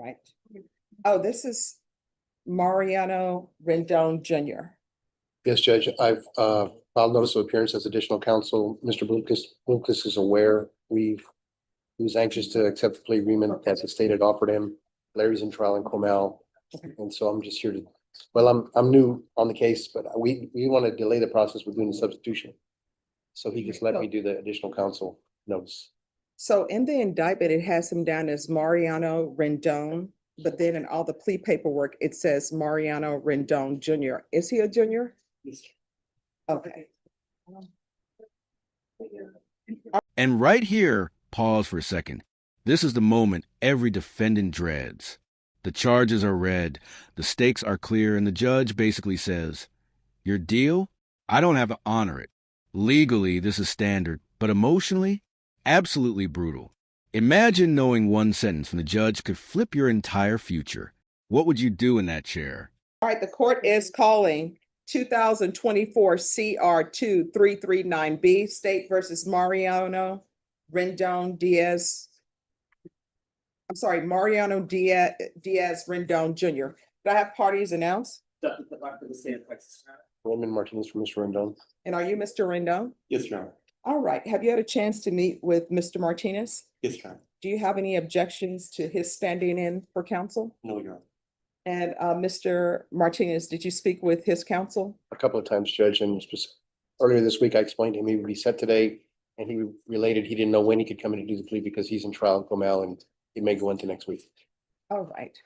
Right. Oh, this is Mariano Rendon Jr. Yes, Judge, I've filed notice of appearance as additional counsel. Mr. Lucas is aware. He was anxious to accept the plea agreement that the state had offered him. Larry's in trial in Comal. And so I'm just here to, well, I'm new on the case, but we want to delay the process with doing the substitution. So he just let me do the additional counsel notice. So in the indictment, it has him down as Mariano Rendon, but then in all the plea paperwork, it says Mariano Rendon Jr. Is he a junior? Yes. Okay. And right here, pause for a second. This is the moment every defendant dreads. The charges are read, the stakes are clear, and the judge basically says, "Your deal? I don't have to honor it. Legally, this is standard, but emotionally, absolutely brutal." Imagine knowing one sentence from the judge could flip your entire future. What would you do in that chair? All right, the court is calling 2024 CR 2339B, State versus Mariano Rendon Diaz. I'm sorry, Mariano Diaz Rendon Jr. Do I have parties announced? Roman Martinez from Mr. Rendon. And are you Mr. Rendon? Yes, Your Honor. All right. Have you had a chance to meet with Mr. Martinez? Yes, Your Honor. Do you have any objections to his standing in for counsel? No, Your Honor. And Mr. Martinez, did you speak with his counsel? A couple of times, Judge, and earlier this week, I explained to him he would be set today, and he related he didn't know when he could come in and do the plea because he's in trial in Comal, and he may go into next week. All right.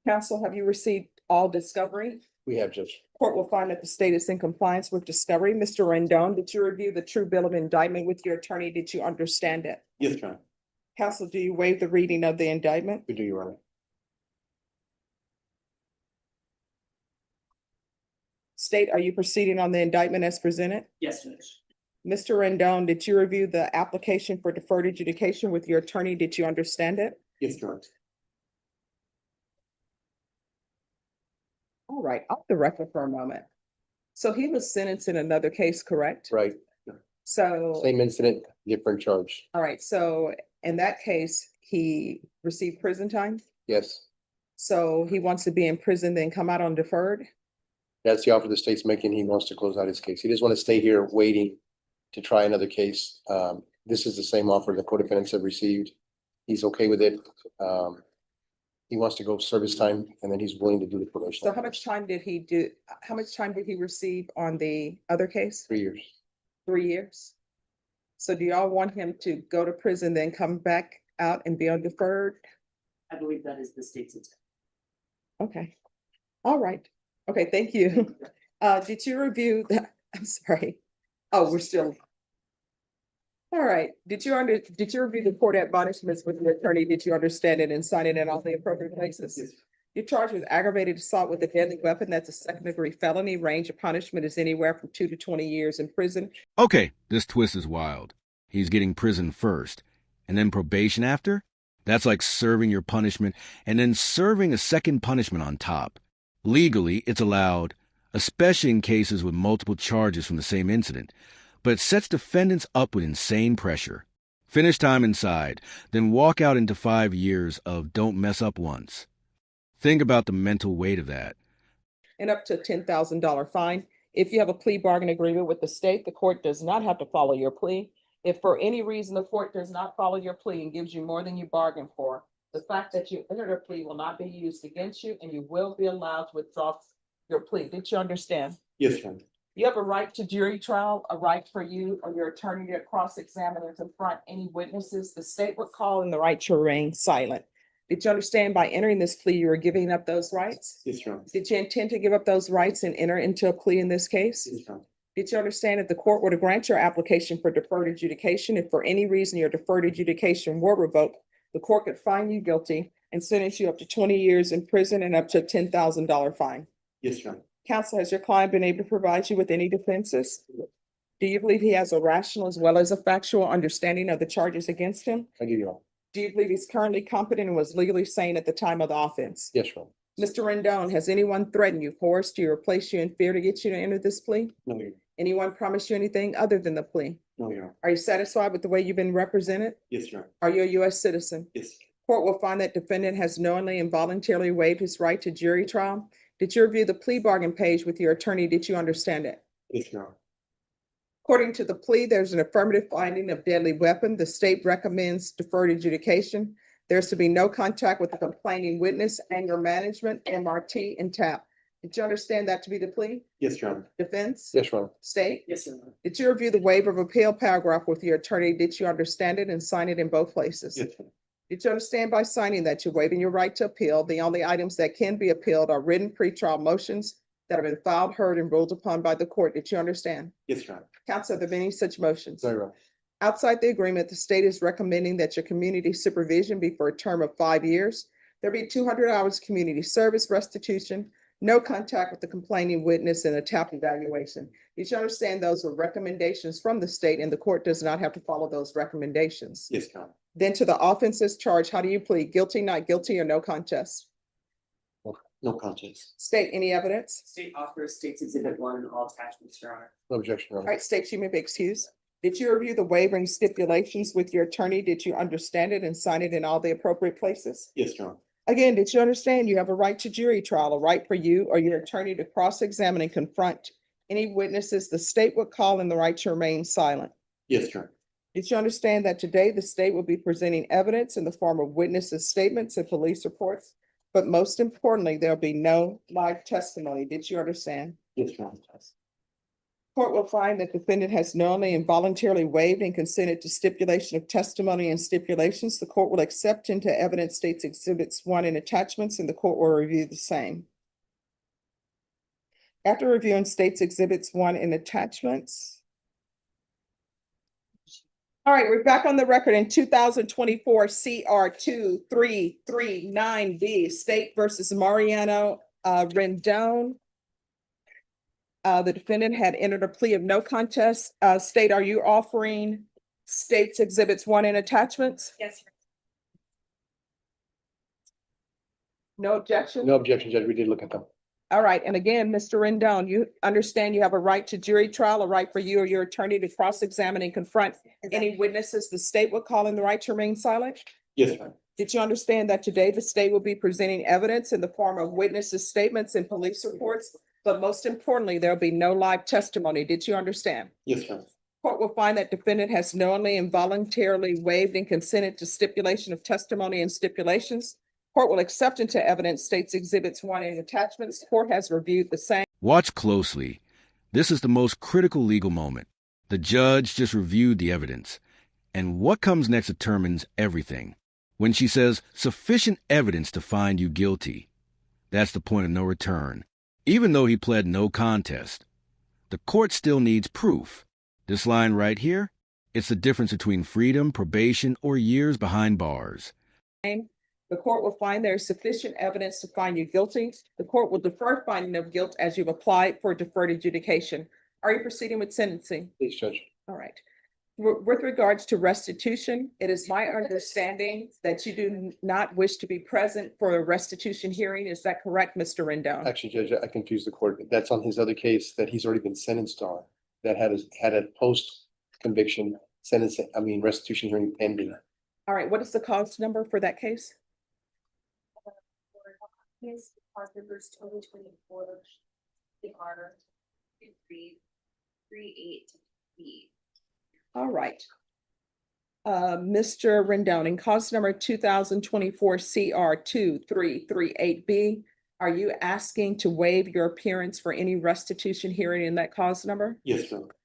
Counsel, have you received all discovery? We have, Judge. Court will find that the state is in compliance with discovery. Mr. Rendon, did you review the true bill of indictment with your attorney? Did you understand it? Yes, Your Honor. Counsel, do you waive the reading of the indictment? We do, Your Honor. State, are you proceeding on the indictment as presented? Yes, Judge. Mr. Rendon, did you review the application for deferred adjudication with your attorney? Did you understand it? Yes, Your Honor. All right, off the record for a moment. So he was sentenced in another case, correct? Right. So, Same incident, different charge. all right, so in that case, he received prison time? Yes. So he wants to be in prison, then come out on deferred? That's the offer the state's making. He wants to close out his case. He doesn't want to stay here waiting to try another case. This is the same offer the co-defendants have received. He's okay with it. He wants to go serve his time, and then he's willing to do the probation. So how much time did he receive on the other case? 3 years. 3 years? So do y'all want him to go to prison, then come back out and be on deferred? I believe that is the state's intent. Okay. All right. Okay, thank you. Did you review the, I'm sorry. Oh, we're still. All right. Did you review the court admonishments with your attorney? Did you understand it and sign it in all the appropriate places? Yes. You're charged with aggravated assault with a deadly weapon. That's a second-degree felony. Range of punishment is anywhere from 2 to 20 years in prison. Okay, this twist is wild. He's getting prison first, and then probation after? That's like serving your punishment and then serving a second punishment on top. Legally, it's allowed, especially in cases with multiple charges from the same incident, but it sets defendants up with insane pressure. Finish time inside, then walk out into 5 years of don't mess up once. Think about the mental weight of that. And up to a $10,000 fine. If you have a plea bargain agreement with the state, the court does not have to follow your plea. If for any reason the court does not follow your plea and gives you more than you bargained for, the fact that you entered a plea will not be used against you, and you will be allowed to withdraw your plea. Did you understand? Yes, Your Honor. You have a right to jury trial, a right for you or your attorney to cross-examine and confront any witnesses. The state would call in the right to remain silent. Did you understand by entering this plea, you were giving up those rights? Yes, Your Honor. Did you intend to give up those rights and enter into a plea in this case? Yes, Your Honor. Did you understand if the court were to grant your application for deferred adjudication, if for any reason your deferred adjudication were revoked, the court could find you guilty and sentence you up to 20 years in prison and up to a $10,000 fine? Yes, Your Honor. Counsel, has your client been able to provide you with any defenses? Do you believe he has a rational as well as a factual understanding of the charges against him? I give you all. Do you believe he's currently competent and was legally sane at the time of the offense? Yes, Your Honor. Mr. Rendon, has anyone threatened you, coerced you, or placed you in fear to get you to enter this plea? No, Your Honor. Anyone promised you anything other than the plea? No, Your Honor. Are you satisfied with the way you've been represented? Yes, Your Honor. Are you a U.S. citizen? Yes. Court will find that defendant has knowingly and voluntarily waived his right to jury trial. Did you review the plea bargain page with your attorney? Did you understand it? Yes, Your Honor. According to the plea, there's an affirmative finding of deadly weapon. The state recommends deferred adjudication. There's to be no contact with the complaining witness, anger management, MRT, and TAP. Did you understand that to be the plea? Yes, Your Honor. Defense? Yes, Your Honor. State? Yes, Your Honor. Did you review the waiver of appeal paragraph with your attorney? Did you understand it and sign it in both places? Yes, Your Honor. Did you understand by signing that you're waiving your right to appeal? The only items that can be appealed are written pretrial motions that have been filed, heard, and ruled upon by the court. Did you understand? Yes, Your Honor. Counsel, have there been any such motions? No, Your Honor. Outside the agreement, the state is recommending that your community supervision be for a term of 5 years. There be 200 hours community service restitution, no contact with the complaining witness, and a TAP evaluation. Did you understand those were recommendations from the state and the court does not have to follow those recommendations? Yes, Your Honor. Then to the offenses charged, how do you plead? Guilty, not guilty, or no contest? No contest. State any evidence? State offers State's Exhibit 1 and all attachments, Your Honor. No objection, Your All Honor. right, state, you may be excused. Did you review the waiver and stipulations with your attorney? Did you understand it and sign it in all the appropriate places? Yes, Your Honor. Again, did you understand you have a right to jury trial, a right for you or your attorney to cross-examine and confront any witnesses the state would call and the right to remain silent? Yes, Your Honor. Did you understand that today the state will be presenting evidence in the form of witnesses' statements and police reports? But most importantly, there'll be no live testimony. Did you understand? Yes, Your Honor. Court will find that defendant has knowingly and voluntarily waived and consented to stipulation of testimony and stipulations. The court will accept into evidence State's Exhibits 1 and attachments, and the court will review the same. After reviewing State's Exhibits 1 and attachments. All right, we're back on the record in 2024 CR 2339B, State versus Mariano Rendon. The defendant had entered a plea of no contest. State, are you offering State's Exhibits 1 and attachments? Yes. No objection? No objection, Judge. We did look at them. All right, and again, Mr. Rendon, you understand you have a right to jury trial, a right for you or your attorney to cross-examine and confront any witnesses the state would call in the right to remain silent? Yes, Your Honor. Did you understand that today the state will be presenting evidence in the form of witnesses' statements and police reports? But most importantly, there'll be no live testimony. Did you understand? Yes, Your Honor. Court will find that defendant has knowingly and voluntarily waived and consented to stipulation of testimony and stipulations. Court will accept into evidence State's Exhibits 1 and attachments. Court has reviewed the same. Watch closely. This is the most critical legal moment. The judge just reviewed the evidence, and what comes next determines everything. When she says, sufficient evidence to find you guilty, that's the point of no return. Even though he pled no contest, the court still needs proof. This line right here, it's the difference between freedom, probation, or years behind bars. The court will find there is sufficient evidence to find you guilty. The court will defer finding of guilt as you've applied for deferred adjudication. Are you proceeding with sentencing? Please, Judge. All right. With regards to restitution, it is my understanding that you do not wish to be present for a restitution hearing. Is that correct, Mr. Rendon? Actually, Judge, I confused the court. That's on his other case that he's already been sentenced on, that had a post-conviction restitution hearing pending. All right. What is the cause number for that case? His cause number is 2024 CR 2338B. All right. Mr. Rendon, in cause number 2024 CR 2338B, are you asking to waive your appearance for any restitution hearing in that cause number? Yes, Your Honor.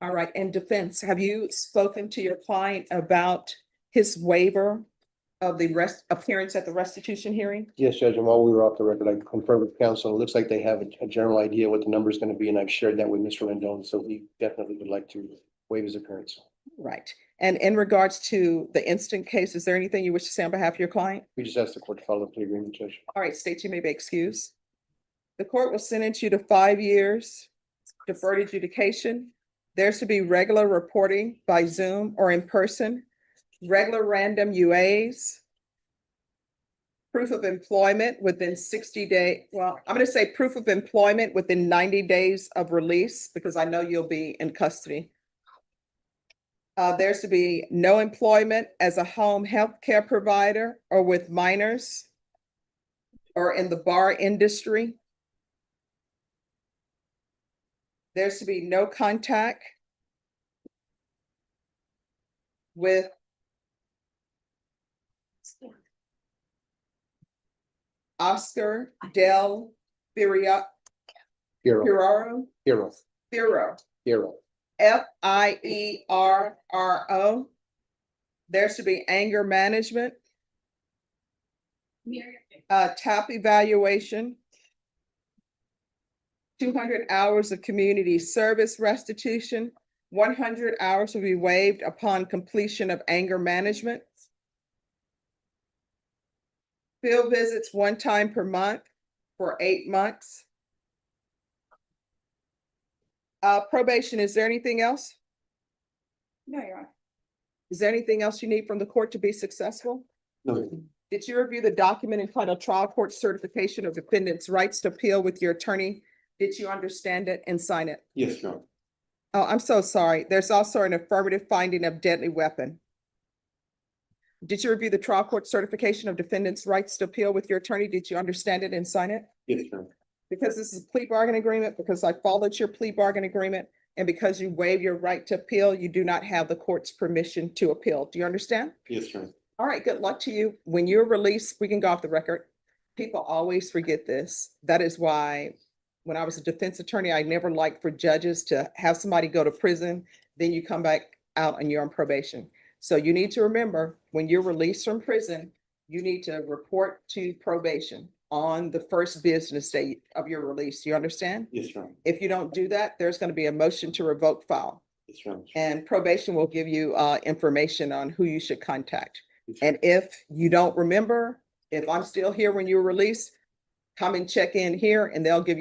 All right. And defense, have you spoken to your client about his waiver of the appearance at the restitution hearing? Yes, Judge, and while we were off the record, I confirmed with counsel. It looks like they have a general idea what the number is going to be, and I've shared that with Mr. Rendon, so he definitely would like to waive his appearance. Right. And in regards to the instant case, is there anything you wish to say on behalf of your client? We just asked the court to follow the plea agreement, Judge. All right, state, you may be excused. The court will sentence you to 5 years deferred adjudication. There's to be regular reporting by Zoom or in person, regular random UAs, proof of employment within 60 days. Well, I'm going to say proof of employment within 90 days of release because I know you'll be in custody. There's to be no employment as a home health care provider or with minors or in the bar industry. There's to be no contact with Oscar Del Ferraro, Hero, Ferraro, hero, hero. Feirro. There's to be anger management, TAP evaluation, 200 hours of community service restitution, 100 hours will be waived upon completion of anger management. Field visits 1 time per month for 8 months. Probation, is there anything else? No, Your Honor. Is there anything else you need from the court to be successful? No. Did you review the document entitled Trial Court Certification of Defendant's Rights to Appeal with your attorney? Did you understand it and sign it? Yes, Your Honor. Oh, I'm so sorry. There's also an affirmative finding of deadly weapon. Did you review the trial court certification of defendant's rights to appeal with your attorney? Did you understand it and sign it? Yes, Your Honor. Because this is a plea bargain agreement, because I followed your plea bargain agreement, and because you waive your right to appeal, you do not have the court's permission to appeal. Do you understand? Yes, Your Honor. All right, good luck to you. When you're released, we can go off the record. People always forget this. That is why when I was a defense attorney, I never liked for judges to have somebody go to prison, then you come back out and you're on probation. So you need to remember, when you're released from prison, you need to report to probation on the first business day of your release. You understand? Yes, Your Honor. If you don't do that, there's going to be a motion to revoke file. Yes, Your Honor. And probation will give you information on who you should contact. Yes, Your And if you don't remember, if I'm still here when you're released, come and check in here and they'll give you